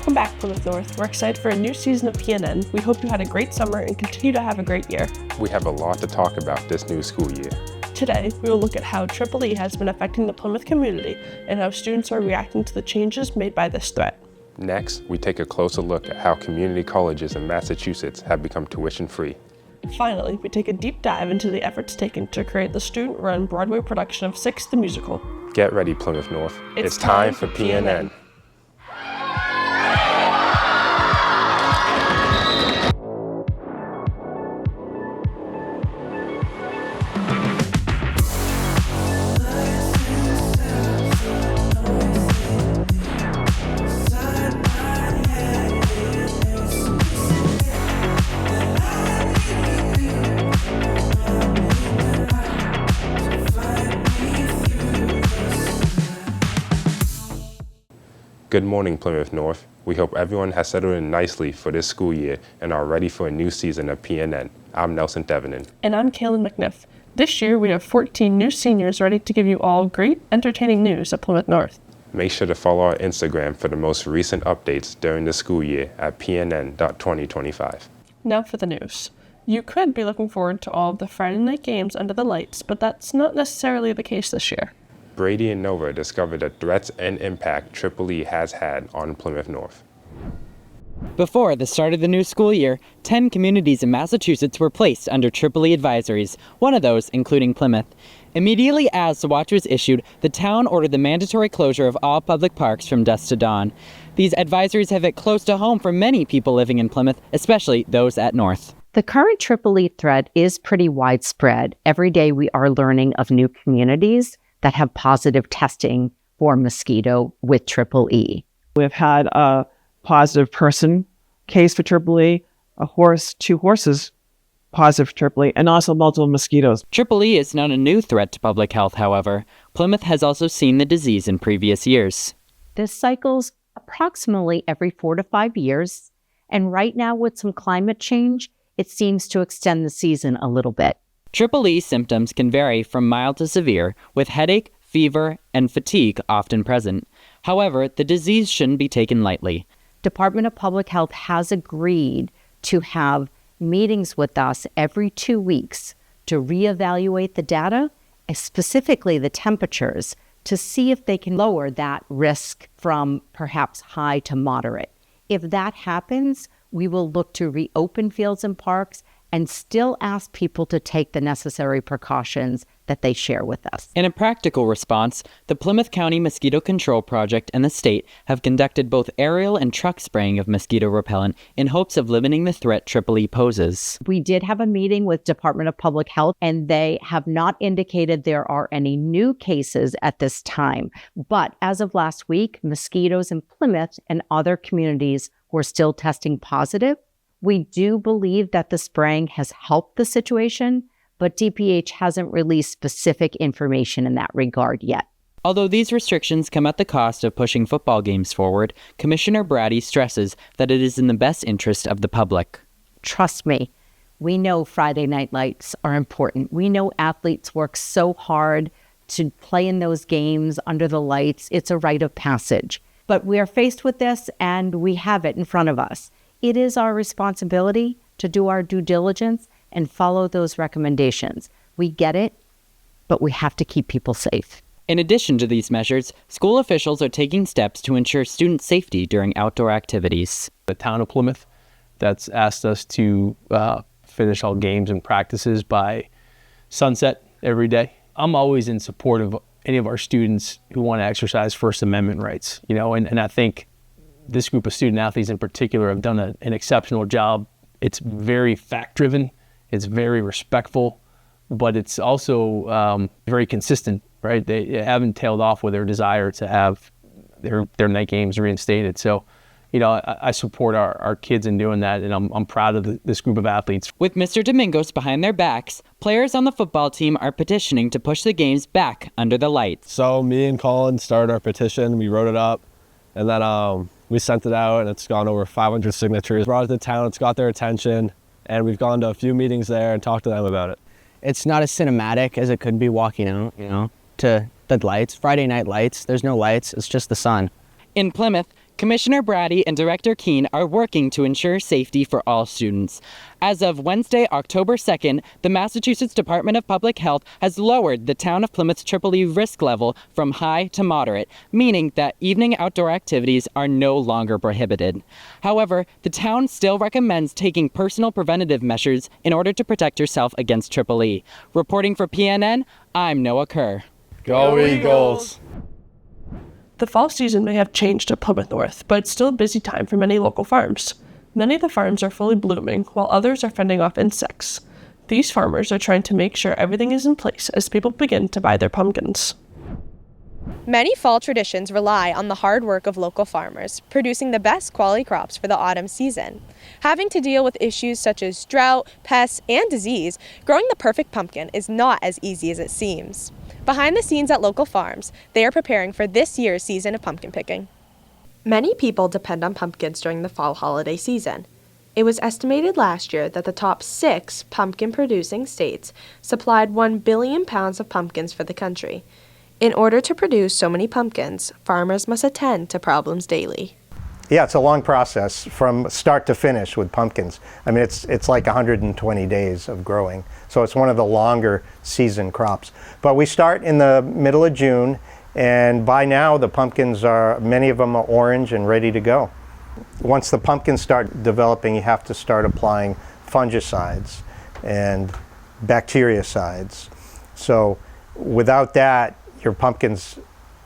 Welcome back, Plymouth North. We're excited for a new season of PNN. We hope you had a great summer and continue to have a great year. We have a lot to talk about this new school year. Today, we will look at how EEE has been affecting the Plymouth community and how students are reacting to the changes made by this threat. Next, we take a closer look at how community colleges in Massachusetts have become tuition-free. Finally, we take a deep dive into the efforts taken to create the student-run Broadway production of Six the Musical. Get ready, Plymouth North. It's time for PNN. Good morning, Plymouth North. We hope everyone has settled in nicely for this school year and are ready for a new season of PNN. I'm Nelson Devonin. And I'm Kaylin McNiff. This year, we have 14 new seniors ready to give you all great, entertaining news at Plymouth North. Make sure to follow our Instagram for the most recent updates during the school year at pnn.2025. Now for the news. You could be looking forward to all of the Friday night games under the lights, but that's not necessarily the case this year. Brady and Nova discovered the threats and impact EEE has had on Plymouth North. Before the start of the new school year, 10 communities in Massachusetts were placed under EEE advisories, one of those including Plymouth. Immediately as the watch was issued, the town ordered the mandatory closure of all public parks from dusk to dawn. These advisories have hit close to home for many people living in Plymouth, especially those at North. The current EEE threat is pretty widespread. Every day we are learning of new communities that have positive testing for mosquito with EEE. We've had a positive person case for EEE, a horse, 2 horses positive for EEE, and also multiple mosquitoes. EEE is not a new threat to public health, however. Plymouth has also seen the disease in previous years. This cycles approximately every 4 to 5 years, and right now with some climate change, it seems to extend the season a little bit. EEE symptoms can vary from mild to severe, with headache, fever, and fatigue often present. However, the disease shouldn't be taken lightly. Department of Public Health has agreed to have meetings with us every 2 weeks to reevaluate the data, specifically the temperatures, to see if they can lower that risk from perhaps high to moderate. If that happens, we will look to reopen fields and parks and still ask people to take the necessary precautions that they share with us. In a practical response, the Plymouth County Mosquito Control Project and the state have conducted both aerial and truck spraying of mosquito repellent in hopes of limiting the threat EEE poses. We did have a meeting with Department of Public Health, and they have not indicated there are any new cases at this time. But as of last week, mosquitoes in Plymouth and other communities were still testing positive. We do believe that the spraying has helped the situation, but DPH hasn't released specific information in that regard yet. Although these restrictions come at the cost of pushing football games forward, Commissioner Brady stresses that it is in the best interest of the public. Trust me, we know Friday night lights are important. We know athletes work so hard to play in those games under the lights. It's a rite of passage. But we are faced with this, and we have it in front of us. It is our responsibility to do our due diligence and follow those recommendations. We get it, but we have to keep people safe. In addition to these measures, school officials are taking steps to ensure student safety during outdoor activities. The town of Plymouth that's asked us to finish all games and practices by sunset every day. I'm always in support of any of our students who want to exercise First Amendment rights, and I think this group of student athletes in particular have done an exceptional job. It's very fact-driven, it's very respectful, but it's also very consistent, right? They haven't tailed off with their desire to have their night games reinstated. So, I support our kids in doing that, and I'm proud of this group of athletes. With Mr. Domingos behind their backs, players on the football team are petitioning to push the games back under the lights. So me and Colin started our petition, we wrote it up, and then we sent it out, and it's gone over 500 signatures. Brought it to town, it's got their attention, and we've gone to a few meetings there and talked to them about it. It's not as cinematic as it could be walking out, to the lights. Friday night lights, there's no lights, it's just the sun. In Plymouth, Commissioner Brady and Director Keene are working to ensure safety for all students. As of Wednesday, October 2nd, the Massachusetts Department of Public Health has lowered the town of Plymouth's EEE risk level from high to moderate, meaning that evening outdoor activities are no longer prohibited. However, the town still recommends taking personal preventative measures in order to protect yourself against EEE. Reporting for PNN, I'm Noah Kerr. Go Eagles! The fall season may have changed at Plymouth North, but it's still a busy time for many local farms. Many of the farms are fully blooming, while others are fending off insects. These farmers are trying to make sure everything is in place as people begin to buy their pumpkins. Many fall traditions rely on the hard work of local farmers, producing the best quality crops for the autumn season. Having to deal with issues such as drought, pests, and disease, growing the perfect pumpkin is not as easy as it seems. Behind the scenes at local farms, they are preparing for this year's season of pumpkin picking. Many people depend on pumpkins during the fall holiday season. It was estimated last year that the top 6 pumpkin-producing states supplied 1 billion pounds of pumpkins for the country. In order to produce so many pumpkins, farmers must attend to problems daily. Yeah, it's a long process from start to finish with pumpkins. I mean, it's like 120 days of growing. So it's one of the longer season crops. But we start in the middle of June, and by now the pumpkins many of them are orange and ready to go. Once the pumpkins start developing, you have to start applying fungicides and bactericides. So without that, your pumpkins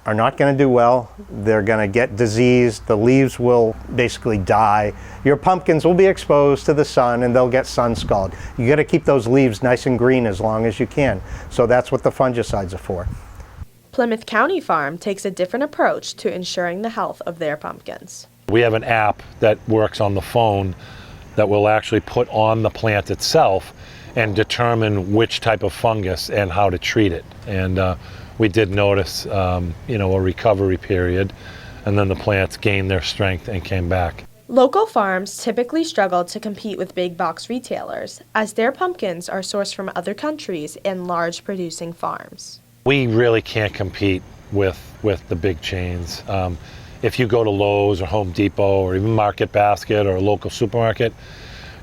are not going to do well. They're going to get diseased. The leaves will basically die. Your pumpkins will be exposed to the sun and they'll get sun scald. You got to keep those leaves nice and green as long as you can. So that's what the fungicides are for. Plymouth County Farm takes a different approach to ensuring the health of their pumpkins. We have an app that works on the phone that will actually put on the plant itself and determine which type of fungus and how to treat it. And we did notice, a recovery period, and then the plants gained their strength and came back. Local farms typically struggle to compete with big box retailers, as their pumpkins are sourced from other countries and large producing farms. We really can't compete with the big chains. If you go to Lowe's or Home Depot or even Market Basket or a local supermarket,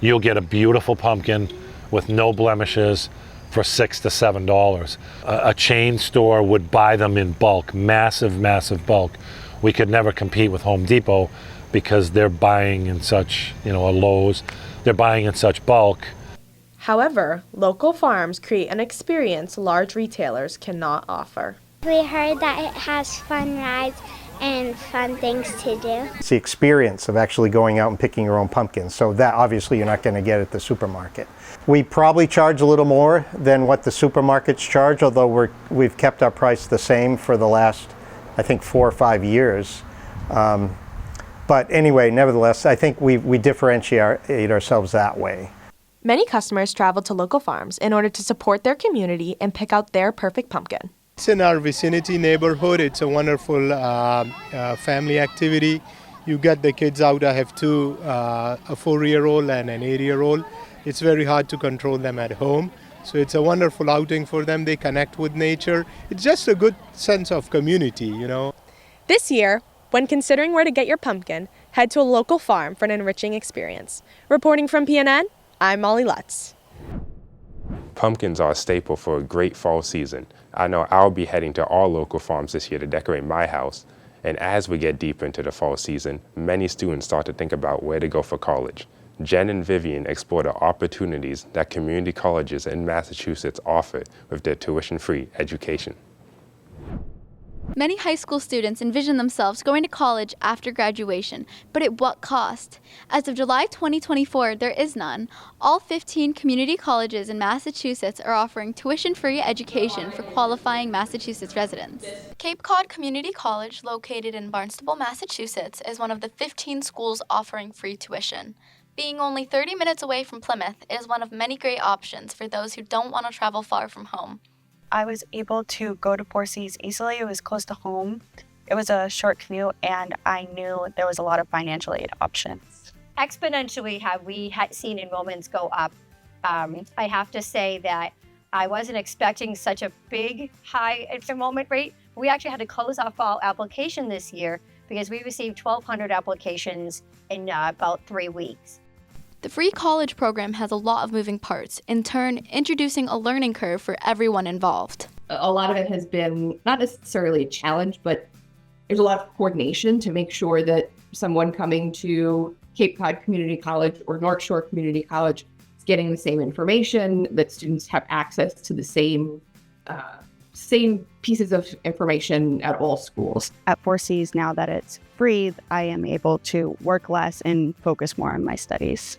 you'll get a beautiful pumpkin with no blemishes for $6 to $7. A chain store would buy them in bulk, massive bulk. We could never compete with Home Depot because they're buying in such, a Lowe's, they're buying in such bulk. However, local farms create an experience large retailers cannot offer. We heard that it has fun rides and fun things to do. It's the experience of actually going out and picking your own pumpkins. So that obviously you're not going to get at the supermarket. We probably charge a little more than what the supermarkets charge, although we've kept our price the same for the last, I think, 4 or 5 years. But anyway, nevertheless, I think we differentiate ourselves that way. Many customers travel to local farms in order to support their community and pick out their perfect pumpkin. It's in our vicinity neighborhood. It's a wonderful family activity. You get the kids out. I have 2, a 4-year-old and an 8-year-old. It's very hard to control them at home. So it's a wonderful outing for them. They connect with nature. It's just a good sense of community, This year, when considering where to get your pumpkin, head to a local farm for an enriching experience. Reporting from PNN, I'm Molly Lutz. Pumpkins are a staple for a great fall season. I know I'll be heading to all local farms this year to decorate my house. And as we get deeper into the fall season, many students start to think about where to go for college. Jen and Vivian explore the opportunities that community colleges in Massachusetts offer with their tuition-free education. Many high school students envision themselves going to college after graduation, but at what cost? As of July 2024, there is none. All 15 community colleges in Massachusetts are offering tuition-free education for qualifying Massachusetts residents. Cape Cod Community College, located in Barnstable, Massachusetts, is one of the 15 schools offering free tuition. Being only 30 minutes away from Plymouth, it is one of many great options for those who don't want to travel far from home. I was able to go to Four Seas easily. It was close to home. It was a short commute, and I knew there was a lot of financial aid options. Exponentially have we seen enrollments go up. I have to say that I wasn't expecting such a big, high enrollment rate. We actually had to close our fall application this year because we received 1,200 applications in about 3 weeks. The free college program has a lot of moving parts, in turn introducing a learning curve for everyone involved. A lot of it has been not necessarily a challenge, but there's a lot of coordination to make sure that someone coming to Cape Cod Community College or North Shore Community College is getting the same information, that students have access to the same pieces of information at all schools. At 4Cs, now that it's free, I am able to work less and focus more on my studies.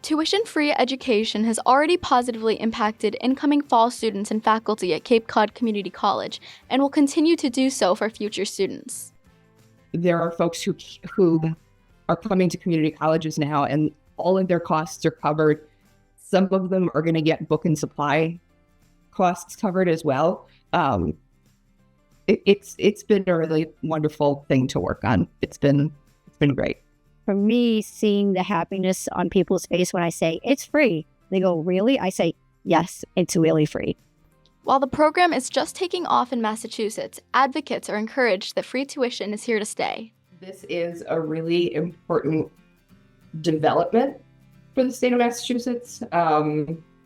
Tuition-free education has already positively impacted incoming fall students and faculty at Cape Cod Community College and will continue to do so for future students. There are folks who are coming to community colleges now and all of their costs are covered. Some of them are going to get book and supply costs covered as well. It's been a really wonderful thing to work on. It's been great. For me, seeing the happiness on people's face when I say it's free, they go, really? I say, yes, it's really free. While the program is just taking off in Massachusetts, advocates are encouraged that free tuition is here to stay. This is a really important development for the state of Massachusetts. I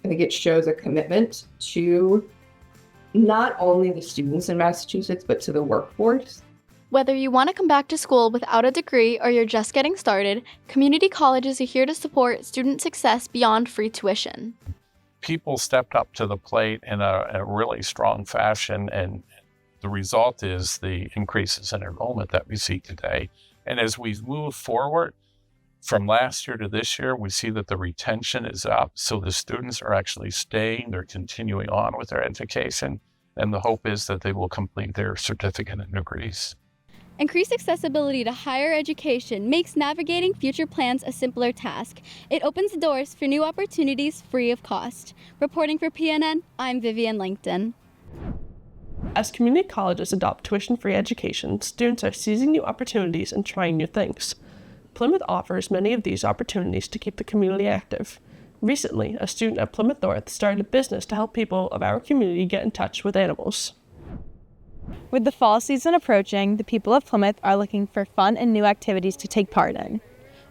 think it shows a commitment to not only the students in Massachusetts, but to the workforce. Whether you want to come back to school without a degree or you're just getting started, community colleges are here to support student success beyond free tuition. People stepped up to the plate in a really strong fashion, and the result is the increases in enrollment that we see today. And as we've moved forward from last year to this year, we see that the retention is up. So the students are actually staying, they're continuing on with their education, and the hope is that they will complete their certificate and degrees. Increased accessibility to higher education makes navigating future plans a simpler task. It opens doors for new opportunities free of cost. Reporting for PNN, I'm Vivian Langton. As community colleges adopt tuition-free education, students are seizing new opportunities and trying new things. Plymouth offers many of these opportunities to keep the community active. Recently, a student at Plymouth North started a business to help people of our community get in touch with animals. With the fall season approaching, the people of Plymouth are looking for fun and new activities to take part in.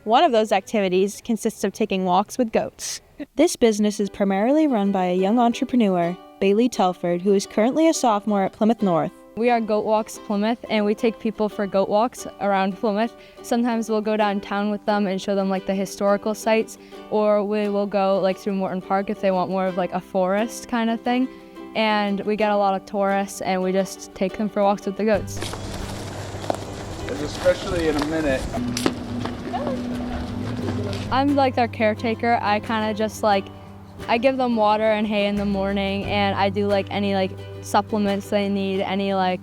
One of those activities consists of taking walks with goats. This business is primarily run by a young entrepreneur, Bailee Telford, who is currently a sophomore at Plymouth North. We are Goat Walks Plymouth, and we take people for goat walks around Plymouth. Sometimes we'll go downtown with them and show them like the historical sites, or we will go like through Morton Park if they want more of like a forest kind of thing. And we get a lot of tourists, and we just take them for walks with the goats. Especially in a minute. I'm like their caretaker. I kind of just like, I give them water and hay in the morning, and I do like any like supplements they need, any like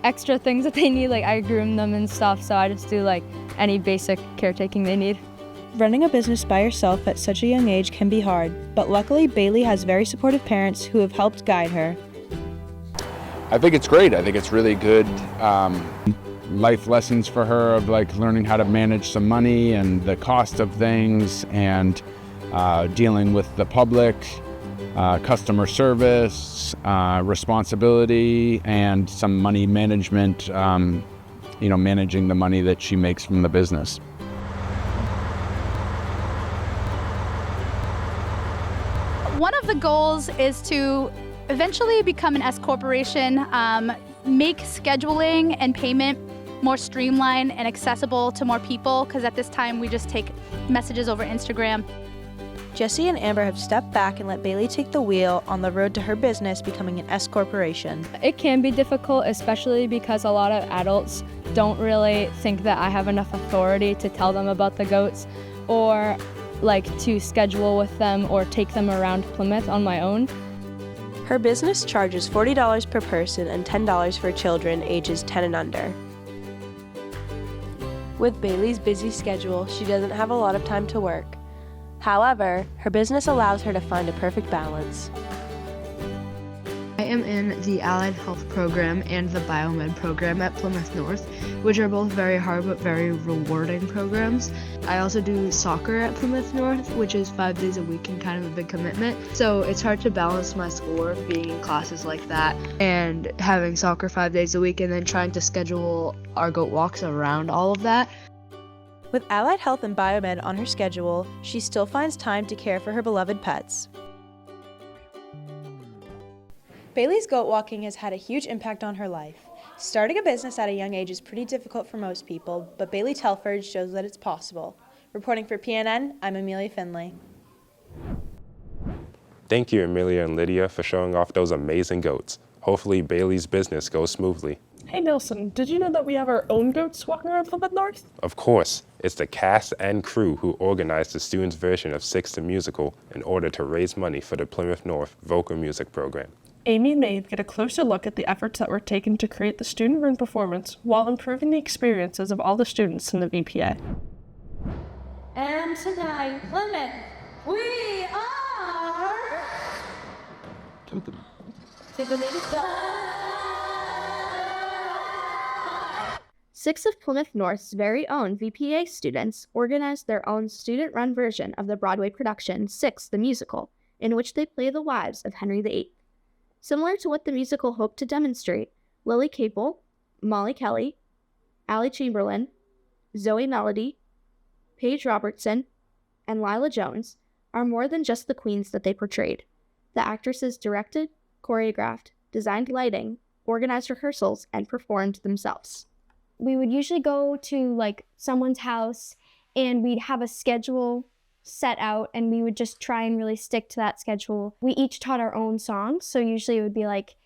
extra things that they need, like I groom them and stuff, so I just do like any basic caretaking they need. Running a business by yourself at such a young age can be hard, but luckily Bailee has very supportive parents who have helped guide her. I think it's great. I think it's really good life lessons for her of like learning how to manage some money and the cost of things and dealing with the public, customer service, responsibility, and some money management, managing the money that she makes from the business. One of the goals is to eventually become an S corporation, make scheduling and payment more streamlined and accessible to more people, because at this time we just take messages over Instagram. Jesse and Amber have stepped back and let Bailee take the wheel on the road to her business becoming an S corporation. It can be difficult, especially because a lot of adults don't really think that I have enough authority to tell them about the goats or like to schedule with them or take them around Plymouth on my own. Her business charges $40 per person and $10 for children ages 10 and under. With Bailee's busy schedule, she doesn't have a lot of time to work. However, her business allows her to find a perfect balance. I am in the Allied Health program and the Biomed program at Plymouth North, which are both very hard but very rewarding programs. I also do soccer at Plymouth North, which is 5 days a week and kind of a big commitment. So it's hard to balance my schoolwork, being in classes like that, and having soccer 5 days a week, and then trying to schedule our goat walks around all of that. With Allied Health and Biomed on her schedule, she still finds time to care for her beloved pets. Bailee's goat walking has had a huge impact on her life. Starting a business at a young age is pretty difficult for most people, but Bailee Telford shows that it's possible. Reporting for PNN, I'm Amelia Finley. Thank you, Amelia and Lydia, for showing off those amazing goats. Hopefully, Bailee's business goes smoothly. Hey Nelson, did you know that we have our own goats walking around Plymouth North? Of course, it's the cast and crew who organized the students' version of Six the Musical in order to raise money for the Plymouth North vocal music program. Amy and Maeve get a closer look at the efforts that were taken to create the student-run performance while improving the experiences of all the students in the VPA. And tonight, Plymouth, we are... Six of Plymouth North's very own VPA students organized their own student-run version of the Broadway production Six the Musical, in which they play the wives of Henry VIII. Similar to what the musical hoped to demonstrate, Lily Capel, Molly Kelly, Allie Chamberlain, Zoe Melody, Paige Robertson, and Lila Jones are more than just the queens that they portrayed. The actresses directed, choreographed, designed lighting, organized rehearsals, and performed themselves. We would usually go to like someone's house and we'd have a schedule set out and we would just try and really stick to that schedule. We each taught our own songs, so usually it would be like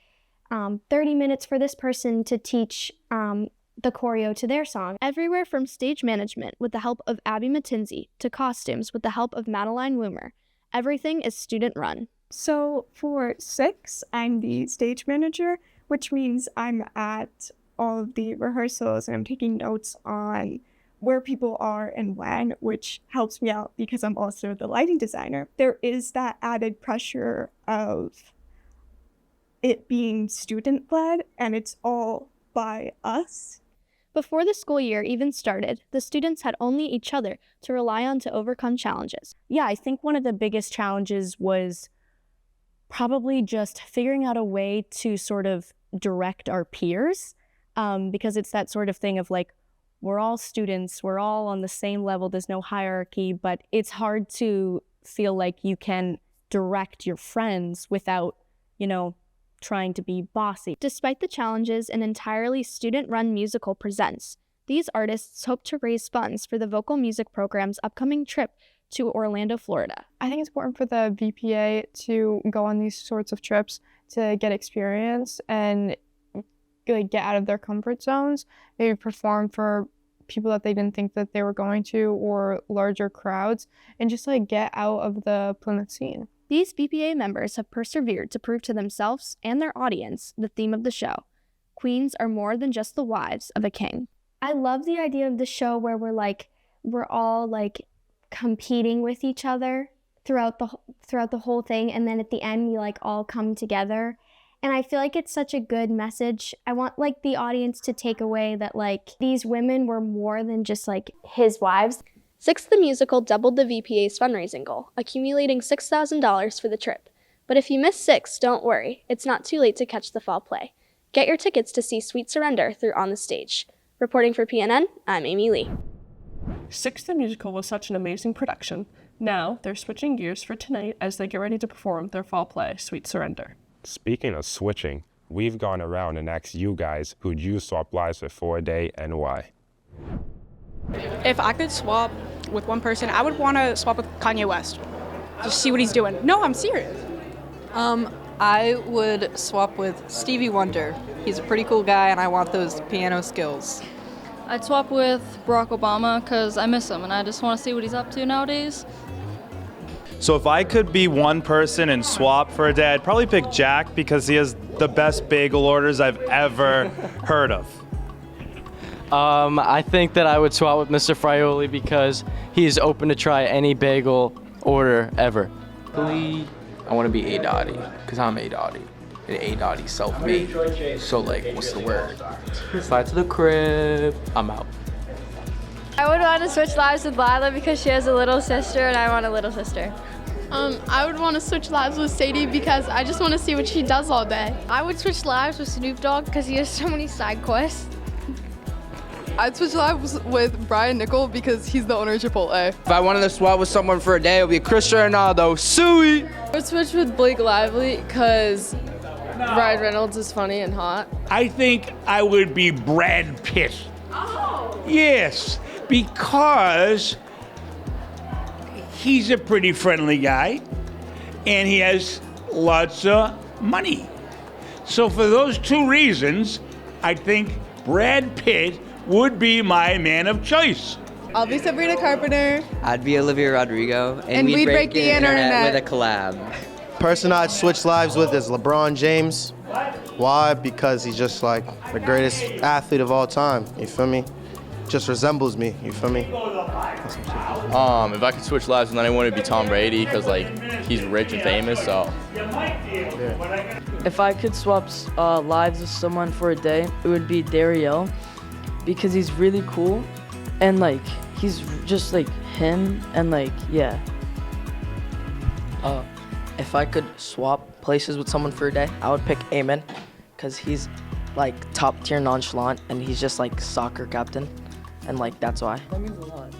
30 minutes for this person to teach the choreo to their song. Everywhere from stage management with the help of Abby Matinzi to costumes with the help of Madeline Woomer, everything is student run. So for Six, I'm the stage manager, which means I'm at all of the rehearsals and I'm taking notes on where people are and when, which helps me out because I'm also the lighting designer. There is that added pressure of it being student-led, and it's all by us. Before the school year even started, the students had only each other to rely on to overcome challenges. Yeah, I think one of the biggest challenges was probably just figuring out a way to sort of direct our peers, because it's that sort of thing of like, we're all students, we're all on the same level, there's no hierarchy, but it's hard to feel like you can direct your friends without, trying to be bossy. Despite the challenges an entirely student-run musical presents, these artists hope to raise funds for the vocal music program's upcoming trip to Orlando, Florida. I think it's important for the VPA to go on these sorts of trips to get experience and get out of their comfort zones, maybe perform for people that they didn't think that they were going to or larger crowds, and just get out of the Plymouth scene. These VPA members have persevered to prove to themselves and their audience the theme of the show. Queens are more than just the wives of a king. I love the idea of the show where we're all competing with each other throughout the whole thing, and then at the end we all come together. And I feel like it's such a good message. I want the audience to take away that these women were more than just his wives. Six the Musical doubled the VPA's fundraising goal, accumulating $6,000 for the trip. But if you missed Six, don't worry. It's not too late to catch the fall play. Get your tickets to see Sweet Surrender through On the Stage. Reporting for PNN, I'm Amy Lee. Six the Musical was such an amazing production. Now they're switching gears for tonight as they get ready to perform their fall play, Sweet Surrender. Speaking of switching, we've gone around and asked you guys who'd you swap lives with for a day and why. If I could swap with one person, I would want to swap with Kanye West. Just see what he's doing. No, I'm serious. I would swap with Stevie Wonder. He's a pretty cool guy and I want those piano skills. I'd swap with Barack Obama because I miss him and I just want to see what he's up to nowadays. So if I could be one person and swap for a day, I'd probably pick Jack because he has the best bagel orders I've ever heard of. I think that I would swap with Mr. Frioli because he's open to try any bagel order ever. I want to be A. Dottie because I'm A. Dottie. an A dot, he's self-made. So like, what's the word? Slide to the crib. I'm out. I would want to switch lives with Lila because she has a little sister and I want a little sister. I would want to switch lives with Sadie because I just want to see what she does all day. I would switch lives with Snoop Dogg because he has so many side quests. I'd switch lives with Brian Nickel because he's the owner of Chipotle. If I wanted to swap with someone for a day, it would be Cristiano Ronaldo. Sweet! I would switch with Blake Lively because Ryan Reynolds is funny and hot. I think I would be Brad Pitt. Oh! Yes, because he's a pretty friendly guy and he has lots of money. So for those two reasons, I think Brad Pitt would be my man of choice. I'll be Sabrina Carpenter. I'd be Olivia Rodrigo. And we'd break the internet with a collab. Person I'd switch lives with is LeBron James. Why? Because he's just like the greatest athlete of all time. You feel me? Just resembles me. You feel me? If I could switch lives with anyone, it'd be Tom Brady because like he's rich and famous. So. Yeah. If I could swap lives with someone for a day, it would be Dariel because he's really cool and like he's just like him and like yeah. If I could swap places with someone for a day, I would pick Eamon because he's like top tier nonchalant and he's just like soccer captain and like that's why. That means a lot.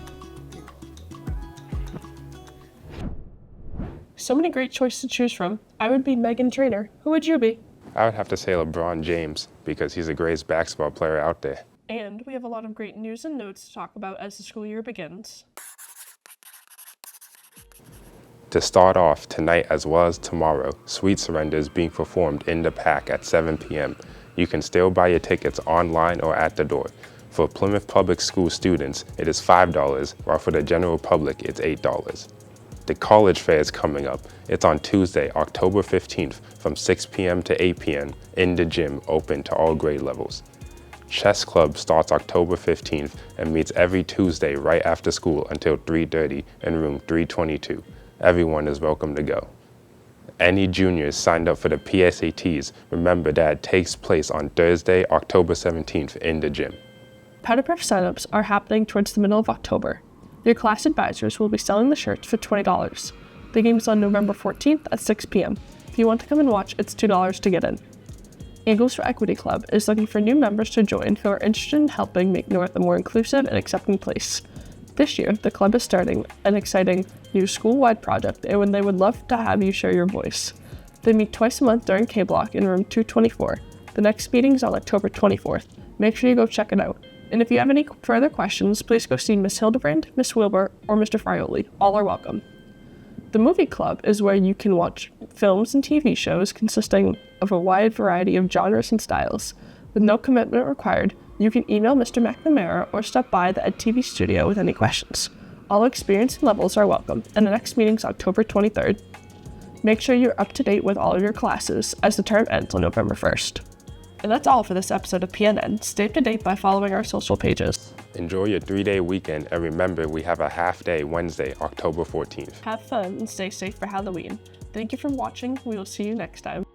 So many great choices to choose from. I would be Megan Trainor. Who would you be? I would have to say LeBron James because he's the greatest basketball player out there. And we have a lot of great news and notes to talk about as the school year begins. To start off, tonight as well as tomorrow, Sweet Surrender is being performed in the Pack at 7 p.m. You can still buy your tickets online or at the door. For Plymouth Public School students, it is $5, while for the general public, it's $8. The College Fair is coming up. It's on Tuesday, October 15th from 6 p.m. to 8 p.m. in the gym, open to all grade levels. Chess Club starts October 15th and meets every Tuesday right after school until 3:30 in room 322. Everyone is welcome to go. Any juniors signed up for the PSATs, remember that it takes place on Thursday, October 17th in the gym. Powderpuff signups are happening towards the middle of October. Your class advisors will be selling the shirts for $20. The game is on November 14th at 6 p.m. If you want to come and watch, it's $2 to get in. Eagles for Equity Club is looking for new members to join who are interested in helping make North a more inclusive and accepting place. This year, the club is starting an exciting new school-wide project and they would love to have you share your voice. They meet twice a month during K-Block in room 224. The next meeting is on October 24th. Make sure you go check it out. And if you have any further questions, please go see Miss Hildebrand, Miss Wilbur, or Mr. Frioli. All are welcome. The Movie Club is where you can watch films and TV shows consisting of a wide variety of genres and styles. With no commitment required, you can email Mr. McNamara or stop by the EdTV studio with any questions. All experience and levels are welcome, and the next meeting is October 23rd. Make sure you're up to date with all of your classes, as the term ends on November 1st. And that's all for this episode of PNN. Stay up to date by following our social pages. Enjoy your 3-day weekend, and remember, we have a half-day Wednesday, October 14th. Have fun and stay safe for Halloween. Thank you for watching. We will see you next time.